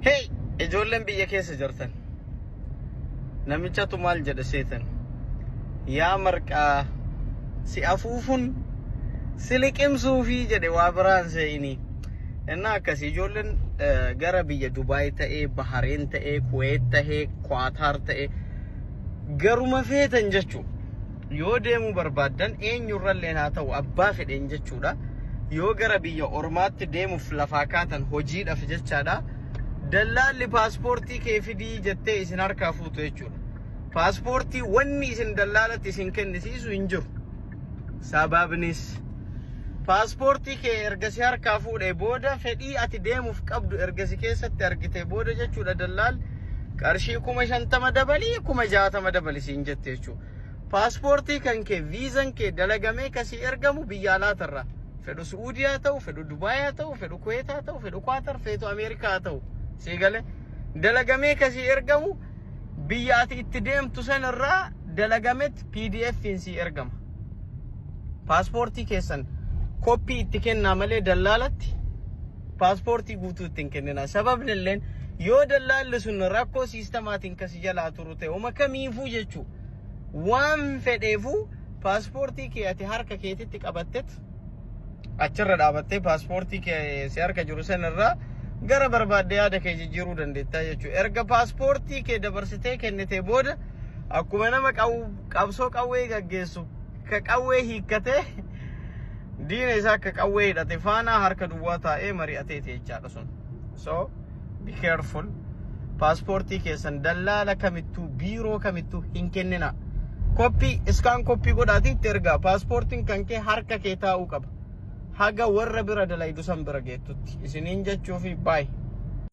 Hey, ijoolleen biyya keessa jirtan namichatu maal jedha seetan yaa marqaa si afuufun si liqimsuu fi jedhe waa biraan seeyini innaa akkasii ijoolleen gara biyya Dubaay ta'ee Bahareen ta'ee Kuwait ta'ee Qatar ta'ee garuma feetan jechuu yoo deemuu barbaadan eenyurralleen haa ta'u abbaa fedhen jechuudha yoo gara biyya ormaatti deemuuf lafaa kaatan hojiidhaaf jechaadha dallalli paaspoortii kee fidii jettee isin harkaa fuutu jechuudha. Paaspoortii wanni isin dallaalatti isin kennisiisu hin jiru. Sababnis paaspoortii kee ergasi harkaa fuudhee booda fedhii ati deemuuf qabdu ergasi keessatti argite booda jechuudha dallaal qarshii 50 dabalii 60 dabalii siin jette jechuudha. Paaspoortii kan kee viizan kee dalagamee kasii ergamu biyya alaatarraa. Fedhu Suudiyaa ta'u, fedhu Dubaay ta'u, fedhu Kuwait ta'u, fedhu Qatar, fedhu Ameerikaa ta'u. Sigale dalagamee kasii ergamu biyya ati itti deemtu sanarraa dalagamet PDF'n si ergama. Paaspoortii keessan koppii itti kennaa malee dallaalatti paaspoortii guutuu ittiin kennina. Sababni illeen yoo dallaalli sun rakkoo siistemaatiin kasi jalaa turu ta'e uma kamiifuu jechuu waan fedheefuu paaspoortii kee ati harka keetitti qabattet achirra dhaabattee paaspoortii kee si harka jiru sanarraa gara barbaadde yaada kee jijjiiruu dandeettaa jechuudha. Erga paaspoortii kee dabarsitee kennitee booda akkuma nama qabsoo qawwee gaggeessu ka qawwee hiikkatee diina isaa akka qawwee hidhate faana harka duwwaa taa'ee mari'ateeti jechaadha sun. So be careful. Paaspoortii keessan dallaala kamittuu biiroo kamittuu hin kennina. Koppii iskaan koppii godhaatiitti ergaa paaspoortiin kan kee harka kee taa'uu qaba. Haga warra bira dalaydu san bira geettutti isiniin jechuufi baay